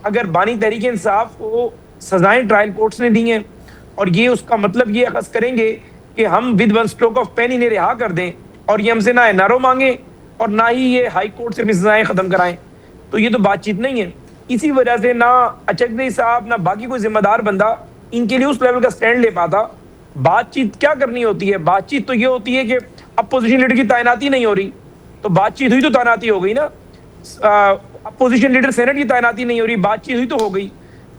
अगर बानी तहरीक इंसाफ को सजाएं ट्रायल कोर्ट्स ने दी हैं और ये उसका मतलब ये अखज़ करेंगे कि हम with one stroke of pen इन्हें रिहा कर दें और ये हमसे ना एनआरओ मांगे और ना ही ये हाई कोर्ट से सजाएं खत्म कराएं, तो ये तो बातचीत नहीं है। इसी वजह से ना अचकज़ई साहब ना बाकी कोई जिम्मेदार बंदा इनके लिए उस लेवल का स्टैंड ले पाता। बातचीत क्या करनी होती है? बातचीत तो ये होती है कि अपोजिशन लीडर की तैनाती नहीं हो रही, तो बातचीत हुई तो तैनाती हो गई ना। अपोजिशन लीडर सेनेट की तैनाती नहीं हो रही, बातचीत हुई तो हो गई।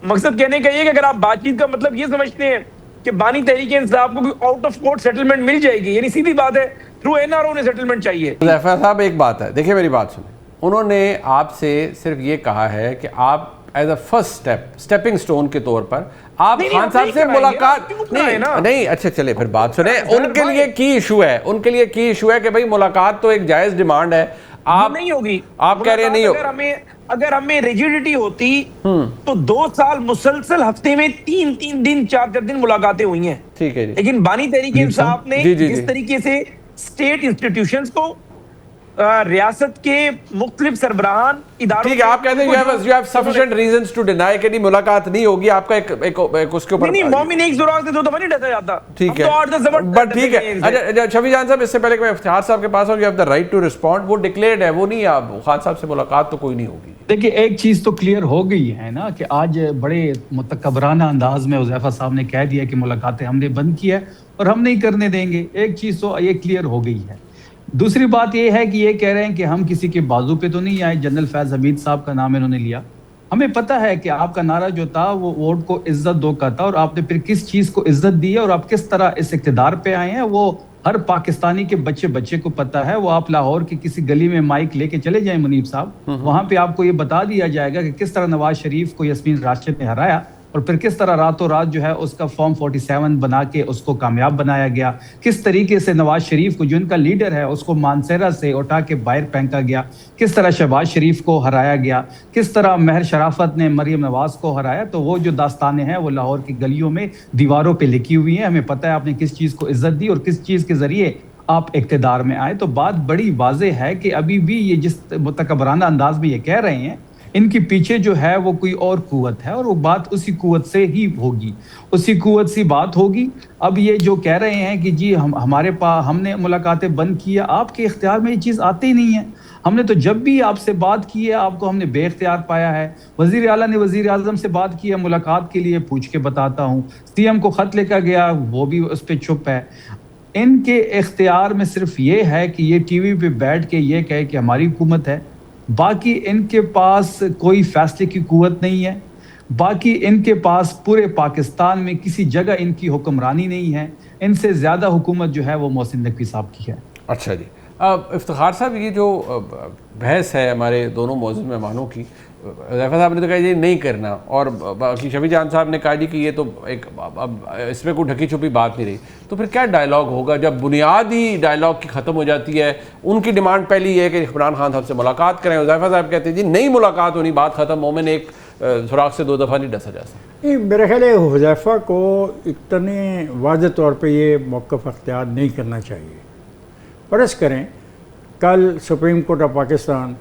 मकसद कहने का ये कि अगर आप बातचीत का मतलब ये समझते हैं कि बानी तहरीक इंसाफ को कोई आउट ऑफ कोर्ट सेटलमेंट मिल जाएगी, यानी सीधी बात है थ्रू एनआरओ ने सेटलमेंट चाहिए। हुज़ैफा साहब एक बात है, देखिए मेरी बात सुने, उन्होंने आपसे सिर्फ ये कहा है कि आप as a first stepping stone के तौर पर आप खान साहब से मुलाकात नहीं अच्छा चले फिर बात सुने। उनके लिए की इशू है, उनके लिए की इशू है कि भाई मुलाकात तो एक जायज डिमांड है, आप नहीं होगी, आप कह रहे हैं नहीं होगी। अगर हमें रिजिडिटी होती तो 2 साल मुसलसल हफ्ते में 3-3 दिन 4-4 दिन मुलाकातें हुई हैं, ठीक है जी। लेकिन बानी तहरीक इंसाफ ने जिस तरीके से स्टेट इंस्टीट्यूशंस को रियासत के मुख्तलिफ सरबराहान इदारों, ठीक है, आप कहते हैं you have sufficient reasons to deny कि नहीं मुलाकात नहीं होगी, आपका एक उसके ऊपर नहीं मोमिन एक जुराग से 2 दफा नहीं डसा जाता, ठीक है बट ठीक है। अच्छा शफी जान साहब, इससे पहले कि मैं इफ्तिखार साहब के पास आऊं, you have the right to respond, वो डिक्लेयर्ड है, वो नहीं, आप खान साहब से मुलाकात तो कोई नहीं होगी। देखिए एक चीज़ तो क्लियर हो गई है ना कि आज बड़े मुतकबराना अंदाज में हुज़ैफा साहब ने कह दिया कि मुलाकातें हमने बंद की है और हम नहीं करने देंगे। एक चीज़ तो ये क्लियर हो गई है। दूसरी बात ये है कि ये कह रहे हैं कि हम किसी के बाजू पे तो नहीं आए, जनरल फैज़ हमीद साहब का नाम इन्होंने लिया। हमें पता है कि आपका नारा जो था वो वोट को इज्जत दो का था, और आपने फिर किस चीज़ को इज्जत दी है और आप किस तरह इस इक़्तिदार पे आए हैं वो हर पाकिस्तानी के बच्चे को पता है। वो आप लाहौर की किसी गली में माइक लेके चले जाएं मुनीब साहब, वहां पे आपको ये बता दिया जाएगा कि किस तरह नवाज शरीफ को यास्मीन राशिद ने हराया और फिर किस तरह रातों रात जो है उसका फॉर्म 47 बना के उसको कामयाब बनाया गया। किस तरीके से नवाज शरीफ को जो इनका लीडर है उसको मानसेरा से उठा के बाहर फेंका गया, किस तरह शहबाज शरीफ को हराया गया, किस तरह महर शराफत ने मरियम नवाज को हराया। तो वो जो दास्तानें हैं वो लाहौर की गलियों में दीवारों पे लिखी हुई हैं। हमें पता है आपने किस चीज़ को इज्जत दी और किस चीज़ के ज़रिए आप इक़्तिदार में आए। तो बात बड़ी वाज़ेह है कि अभी भी ये जिस मुतकबराना अंदाज में ये कह रहे हैं, इनके पीछे जो है वो कोई और कुव्वत है और वो बात उसी कुव्वत से ही होगी, उसी कुव्वत से बात होगी। अब ये जो कह रहे हैं कि जी हमारे पास हमने मुलाकातें बंद की है, आपके इख्तियार में ये चीज़ आती ही नहीं है। हमने तो जब भी आपसे बात की है आपको हमने बेख्तियार पाया है। वज़ीर आला ने वज़ीर आज़म से बात की है मुलाकात के लिए, पूछ के बताता हूँ। सीएम को ख़त लेकर गया, वो भी उस पर चुप है। इनके इख्तियार में सिर्फ ये है कि ये टीवी पे बैठ के ये कहे कि हमारी हुकूमत है, बाकी इनके पास कोई फैसले की कुव्वत नहीं है। बाकी इनके पास पूरे पाकिस्तान में किसी जगह इनकी हुक्मरानी नहीं है। इनसे ज़्यादा हुकूमत जो है वो मोहसिन नकवी साहब की है। अच्छा जी, इफ्तिखार साहब, ये जो बहस है हमारे दोनों मौजूद मेहमानों की, हुज़ैफा साहब ने तो कहा जी नहीं करना और बाकी शफी जान साहब ने कहा जी कि ये तो एक अब इसमें कोई ढकी छुपी बात नहीं रही, तो फिर क्या डायलॉग होगा जब बुनियादी डायलॉग की ख़त्म हो जाती है? उनकी डिमांड पहली है कि इमरान खान साहब से मुलाकात करें, हुज़ैफा साहब कहते हैं जी नहीं मुलाकात होनी, बात ख़त्म। मोमिन एक सुराख से 2 दफ़ा नहीं डसा जा सकता। नहीं, मेरे ख्याल है हुज़ैफा को इतने वाज़ेह तौर पर ये मौक़िफ़ अख्तियार नहीं करना चाहिए। फ़र्ज़ करें कल सुप्रीम कोर्ट ऑफ पाकिस्तान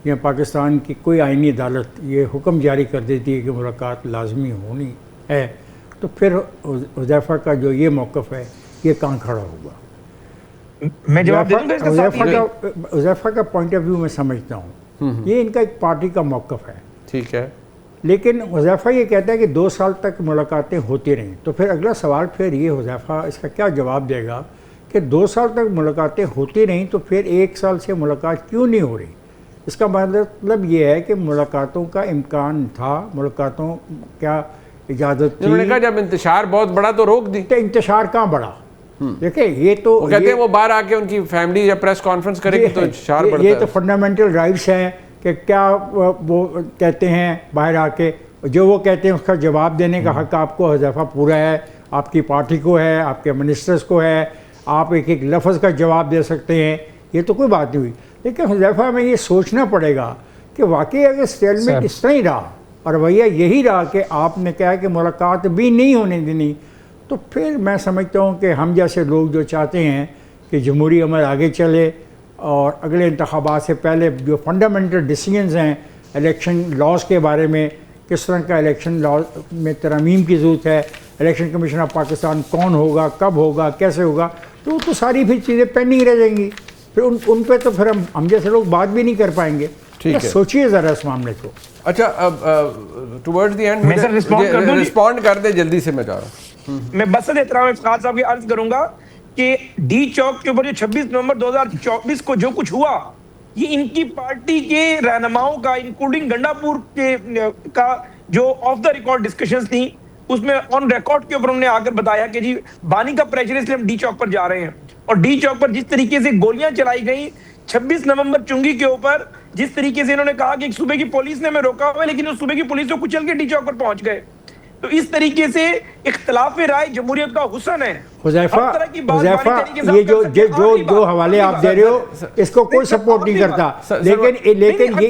या पाकिस्तान की कोई आईनी अदालत ये हुक्म जारी कर देती है कि मुलाकात लाजमी होनी है, तो फिर हुज़ैफा का जो ये मौक़िफ़ है ये कहाँ खड़ा होगा? मैं जवाब दूंगा। हुज़ैफा का पॉइंट ऑफ व्यू मैं समझता हूँ, ये इनका एक पार्टी का मौक़िफ़ है, ठीक है, लेकिन हुज़ैफा ये कहता है कि 2 साल तक मुलाकातें होती रहीं। तो फिर अगला सवाल फिर ये हुज़ैफा इसका क्या जवाब देगा कि 2 साल तक मुलाकातें होती रहीं तो फिर 1 साल से मुलाकात क्यों नहीं हो रही? इसका मतलब ये है कि मुलाकातों का इम्कान था, मुलाकातों क्या इजाज़त थी। उन्होंने कहा जब इंतशार बहुत बड़ा तो रोक दी। तो इंतशार कहाँ बढ़ा? देखिए ये तो वो कहते हैं वो बाहर आके उनकी फैमिली या प्रेस कॉन्फ्रेंस करेगी तो इंतशार बढ़ता है। ये तो फंडामेंटल राइट्स हैं कि क्या वो कहते हैं बाहर आके जो वो कहते हैं उसका जवाब देने का हक़ आपको हुज़ैफा पूरा है, आपकी पार्टी को है, आपके मिनिस्टर्स को है, आप एक एक लफ्ज़ का जवाब दे सकते हैं, ये तो कोई बात नहीं हुई। लेकिन हुज़ैफा में ये सोचना पड़ेगा कि वाकई अगर स्टेटमेंट इस तरह ही रहा और रवैया यही रहा कि आपने कहा कि मुलाकात भी नहीं होने देनी, तो फिर मैं समझता हूँ कि हम जैसे लोग जो चाहते हैं कि जमहूरी अमल आगे चले और अगले इंतखाबात से पहले जो फंडामेंटल डिसीजंस हैं इलेक्शन लॉज के बारे में किस तरह का इलेक्शन लॉ में तरमीम की ज़रूरत है, इलेक्शन कमीशन ऑफ पाकिस्तान कौन होगा, कब होगा, कैसे होगा, तो सारी फिर चीज़ें पेंडिंग रह जाएंगी। फिर उन पे तो फिर हम जैसे लोग बात भी नहीं कर पाएंगे। ठीक है, सोचिए ज़रा इस मामले को। अच्छा, अब टुवर्ड्स द एंड रिस्पॉन्ड कर दे जल्दी से, मैं चाह रहा हूँ। मैं बस एहतराम इफ्तिखार साहब की अर्ज करूंगा कि डी चौक के ऊपर जो 26 नवंबर 2024 को जो कुछ हुआ, ये इनकी पार्टी के रहनुमाओं का, इंक्लूडिंग गंडापुर के का जो ऑफ द रिकॉर्ड डिस्कशंस थी, उसमें ऑन रिकॉर्ड के ऊपर उन्होंने आकर बताया कि जी बानी का प्रेशर, इसलिए हम डी चौक पर जा रहे हैं। और डी चौक पर जिस तरीके से गोलियां चलाई गई 26 नवंबर चुंगी के ऊपर, जिस तरीके से इन्होंने कहा कि एक सूबे की पुलिस ने हमें रोका हुआ है, लेकिन उस सूबे की पुलिस को कुचल के डी चौक पर पहुंच गए। तो इस तरीके से इख्तिलाफ राय जमहूरियत का हुस्न है। हुज़ैफा, ये जो हवाले आप दे रहे हो इसको कोई सपोर्ट नहीं करता, लेकिन ये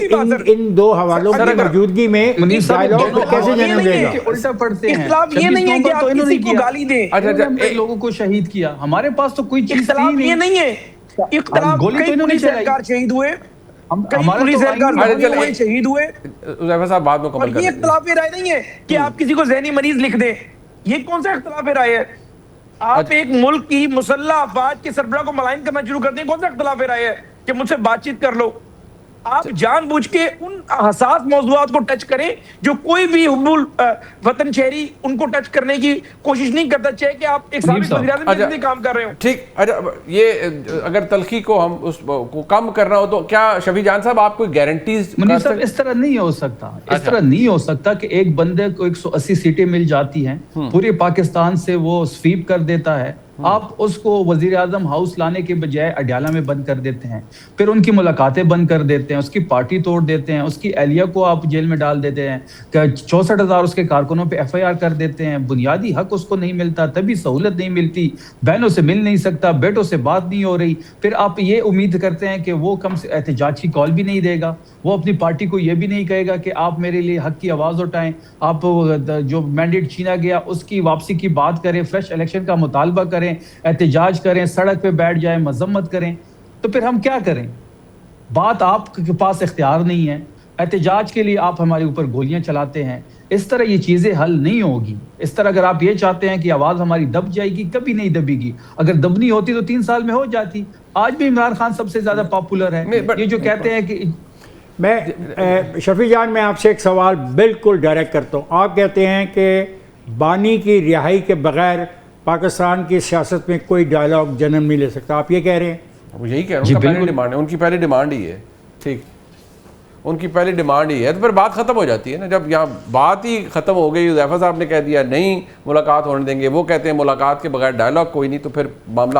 इन दो हवालों की मौजूदगी में डायलॉग कैसे जन्म लेगा? उल्टा पढ़ते हैं। इख्तिलाफ ये नहीं है कि आप किसी को गाली दें। अच्छा, लोगों को शहीद किया, हमारे पास तो कोई चीज ये नहीं है। इख्तिलाफ गोली तो इन्होंने चलाई, शहीद हुए, हमारे पुलिस एहलकार शहीद हुए। उज़ैफा साहब बाद में कमेंट और ये इख्तिलाफ राय नहीं है कि आप किसी को ज़हनी मरीज लिख दें। ये कौन सा इख्तिलाफ राय है? आप एक मुल्क की मुसल्लह अफवाज के सरबराह को मलाइन करना शुरू कर दें, कौन सा इख्तिलाफ राय है कि मुझसे बातचीत कर लो? आप जानबूझ के उन हसास मौज़ूआत को टच करें जो कोई भी हुब्बुल वतन शहरी उनको टच करने की कोशिश नहीं करता, चाहे कि आप एक साबिक़ वज़ीर-ए-आज़म के काम कर रहे हो। ठीक, अच्छा, ये अगर तलखी को हम उसको कम करना हो तो क्या शफी जान साहब आप कोई गारंटीज? मुनीर साहब, इस तरह नहीं हो सकता, इस तरह नहीं हो सकता कि एक बंदे को 180 सीटें मिल जाती हैं, पूरे पाकिस्तान से वो स्वीप कर देता है, आप उसको वजीर आजम हाउस लाने के बजाय अडयाला में बंद कर देते हैं, फिर उनकी मुलाकातें बंद कर देते हैं, उसकी पार्टी तोड़ देते हैं, उसकी एहलिया को आप जेल में डाल देते हैं, 64,000 उसके कारकुनों पे FIR कर देते हैं, बुनियादी हक उसको नहीं मिलता, तभी सहूलत नहीं मिलती, बहनों से मिल नहीं सकता, बेटों से बात नहीं हो रही, फिर आप ये उम्मीद करते हैं कि वो कम से एहतजाज की कॉल भी नहीं देगा, वो अपनी पार्टी को ये भी नहीं कहेगा कि आप मेरे लिए हक की आवाज़ उठाएं, आप जो मैंडेट छीना गया उसकी वापसी की बात करें, फ्रेश इलेक्शन का मुतालबा करें, एहतजाज करें, सड़क पे बैठ जाएं, मजम्मत करें। तो फिर हम क्या करें? बात आपके पास इख्तियार नहीं है, एहतजाज के लिए आप हमारे ऊपर गोलियां चलाते हैं। इस तरह ये चीज़ें हल नहीं होगी। इस तरह अगर आप ये चाहते हैं कि आवाज़ हमारी दब जाएगी, कभी नहीं दबेगी। अगर दबनी होती तो 3 साल में हो जाती। आज भी इमरान खान सबसे ज़्यादा पॉपुलर है। ये जो कहते हैं कि मैं शफी जान, मैं आपसे एक सवाल बिल्कुल डायरेक्ट करता हूँ। आप कहते हैं कि बानी की रिहाई के बगैर पाकिस्तान की सियासत में कोई डायलॉग जन्म नहीं ले सकता, आप ये कह रहे हैं? यही कह रहा हूँ, पहली डिमांड है, उनकी पहली डिमांड ही है। ठीक, उनकी पहली डिमांड ही है, तो फिर बात ख़त्म हो जाती है ना। जब यहाँ बात ही ख़त्म हो गई, हुज़ैफा साहब ने कह दिया नहीं मुलाकात होने देंगे, वो कहते हैं मुलाकात के बगैर डायलॉग कोई नहीं, तो फिर मामला